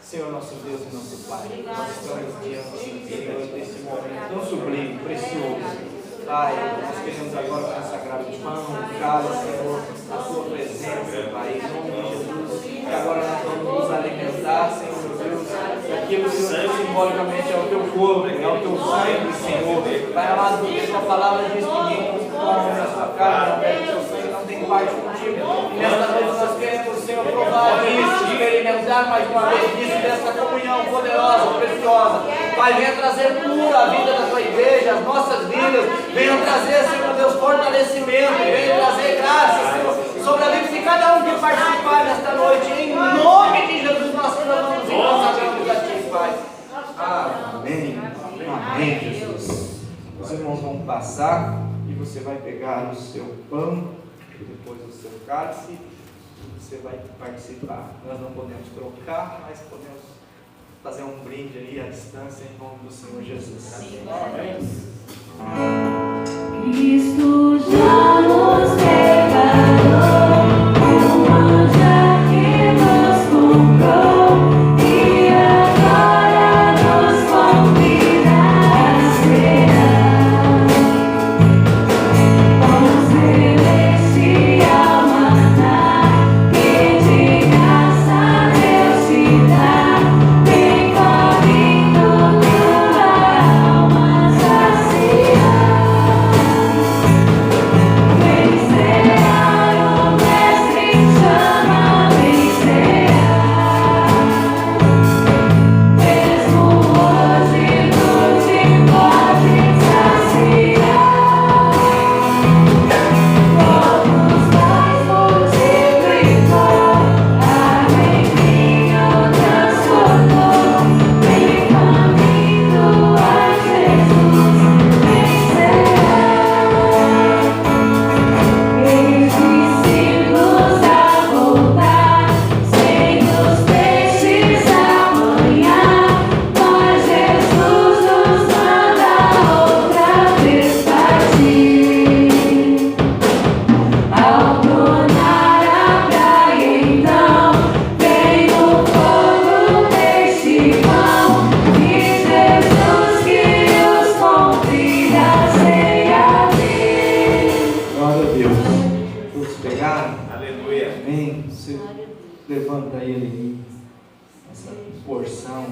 Senhor, nosso Deus e nosso Pai, nós estamos diante do Senhor nesse momento tão sublime, precioso. Pai, nós queremos agora consagrar o pão, o cálice, Senhor, a Sua presença, Pai, em nome de Jesus. E agora nós vamos nos alimentar, Senhor Deus, daquilo, Senhor, simbolicamente é o Teu corpo, é o Teu sangue, Senhor. Pai amado, porque a Sua palavra diz que ninguém come na Sua carne, não bebe o Teu sangue, não tem parte contigo. E nesta noite nós queremos, Senhor, provar isso, experimentar mais uma vez disso, dessa comunhão poderosa, preciosa. Pai, venha trazer cura à vida da Tua igreja, às nossas vidas. Venha trazer, Senhor Deus, fortalecimento. Venha trazer graça, Senhor, sobre a vida de cada um que participar nesta noite. Em nome de Jesus, nós clamamos e consagramos a Ti, Pai. Amém. Amém, Jesus. Os irmãos vão passar e você vai pegar o seu pão, depois o seu cálice. Você vai participar. Nós não podemos trocar, mas podemos fazer um brinde aí à distância em nome do Senhor Jesus. Amém. Cristo já nos preparou uma já que nos comprou e agora nos convida a cear. Com celestial maná que de graça Deus te dá, vem correndo tua alma saciar. Levanta ele, essa porção,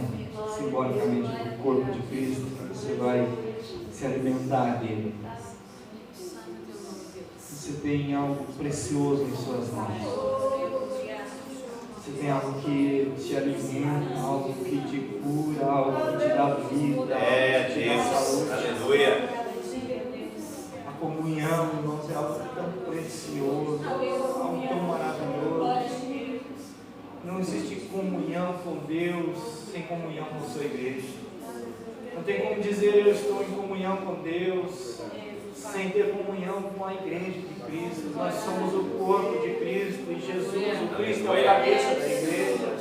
simbolicamente do corpo de Cristo, você vai se alimentar dele. Você tem algo precioso em suas mãos. Você tem algo que te alimenta, algo que te cura, algo que te dá vida, algo que te dá saúde. Aleluia. A comunhão, irmãos, é algo tão precioso, algo tão maravilhoso. Não existe comunhão com Deus sem comunhão com sua igreja. Não tem como dizer eu estou em comunhão com Deus sem ter comunhão com a igreja de Cristo. Nós somos o corpo de Cristo e Jesus, o Cristo, é a cabeça da igreja.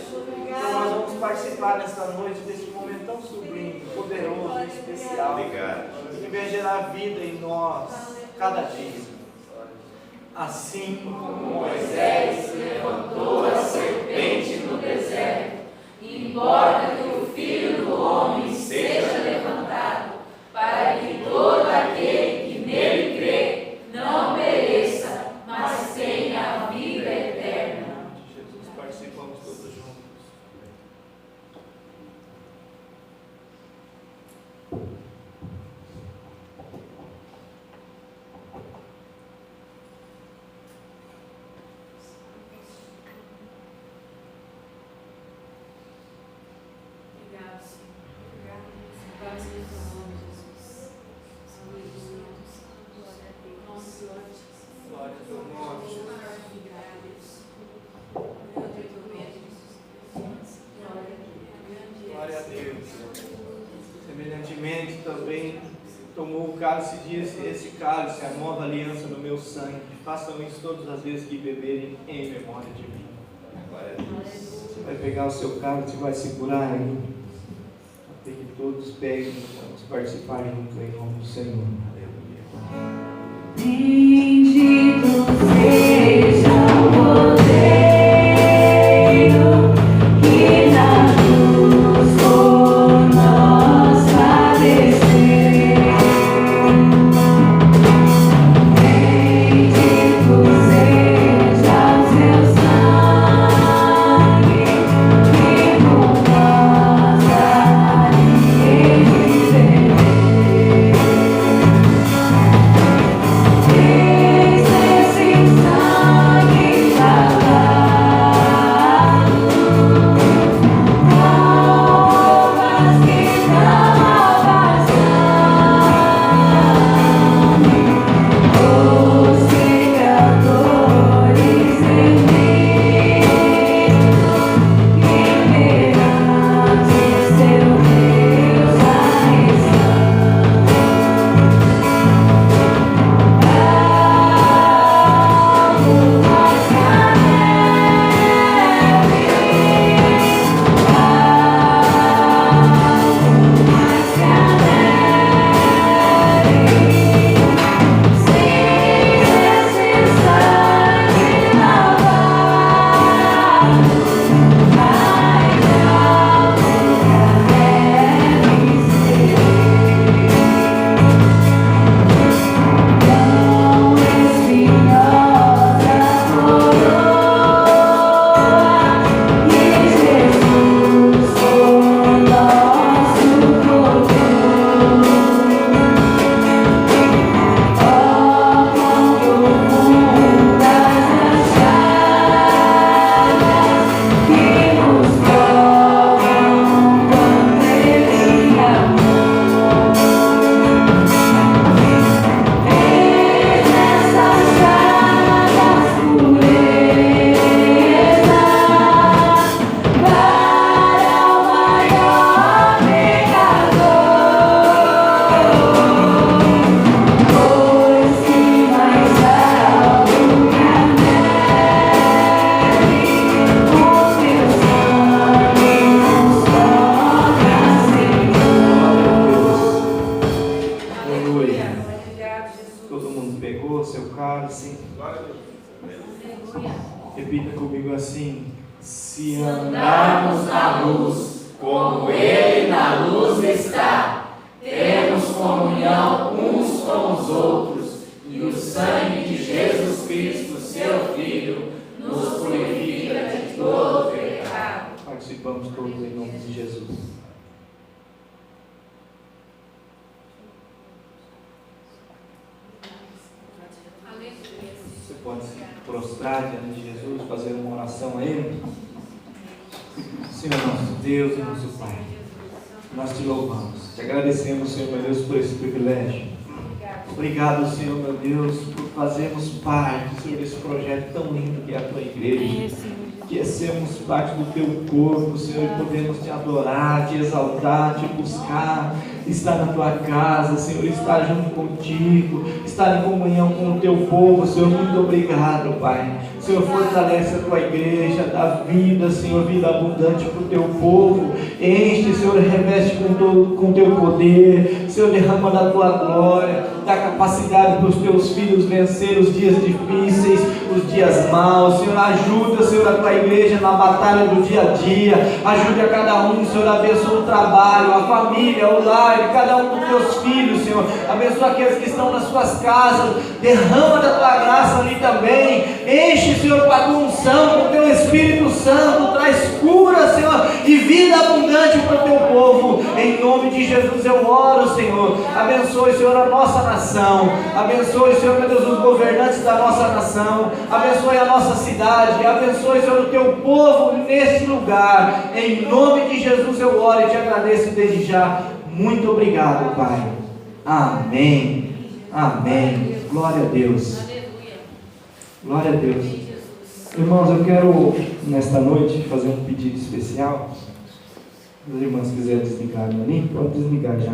Então nós vamos participar nesta noite desse momento tão sublime, poderoso e especial. Obrigado. Que vem gerar vida em nós cada dia. Assim como Moisés levantou a serpente no deserto, importa que o Filho do Homem seja levantado, para que todo aquele que nele crê não pereça, mas tenha a vida eterna. Jesus, participamos todos juntos. Obrigado, Senhor. Obrigado, Senhor, Jesus. Glória a teu nome. Glória a Deus. Semelhantemente, cálice, diz esse cálice, a nova aliança no meu sangue. Façam isso todas as vezes que beberem em memória de mim. Glória a Deus. Você vai pegar o seu cálice e vai segurar aí, até que todos peguem e vamos participar junto em nome do Senhor. Aleluia. Bendito seja o poder que na cruz por nós padeceu. Bendito seja o seu sangue que por nós Repita comigo assim: se andarmos na luz, como Ele na luz está, temos comunhão uns com os outros, e o sangue de Jesus Cristo, seu Filho, nos purifica de todo pecado. Participamos todos em nome de Jesus. Você pode se prostrar diante de Jesus, fazer uma oração a Ele. Senhor nosso Deus e nosso Pai, nós te louvamos, te agradecemos, Senhor meu Deus, por esse privilégio. Obrigado, Senhor meu Deus, por fazermos parte, Senhor, desse projeto tão lindo que é a tua igreja. Que é sermos parte do teu corpo, Senhor, e podemos te adorar, te exaltar, te buscar, estar na tua casa, Senhor, estar junto contigo, estar em comunhão com o teu povo, Senhor. Muito obrigado, Pai. Senhor, fortalece a tua igreja, dá vida, Senhor, vida abundante para o teu povo. Enche, Senhor, reveste com teu poder, Senhor, derrama da tua glória, dá capacidade para os teus filhos vencer os dias difíceis, os dias maus. Senhor, ajuda, Senhor, a tua igreja na batalha do dia a dia. Ajude a cada um, Senhor, abençoa o trabalho, a família, o lar, cada um dos teus filhos, Senhor. Abençoa aqueles que estão nas suas casas. Derrama da tua graça ali também. Enche, Senhor, com a tua unção, com o teu Espírito Santo. Traz cura, Senhor, e vida abundante para o teu povo. Em nome de Jesus eu oro, Senhor. Abençoe, Senhor, a nossa nação. Abençoe, Senhor, meu Deus, os governantes da nossa nação. Abençoe a nossa cidade. Abençoe, Senhor, o teu povo nesse lugar. Em nome de Jesus eu oro e te agradeço desde já. Muito obrigado, Pai. Amém. Amém. Glória a Deus. Glória a Deus. Irmãos, eu quero nesta noite fazer um pedido especial. Se as irmãs quiserem desligar ali, pode desligar já.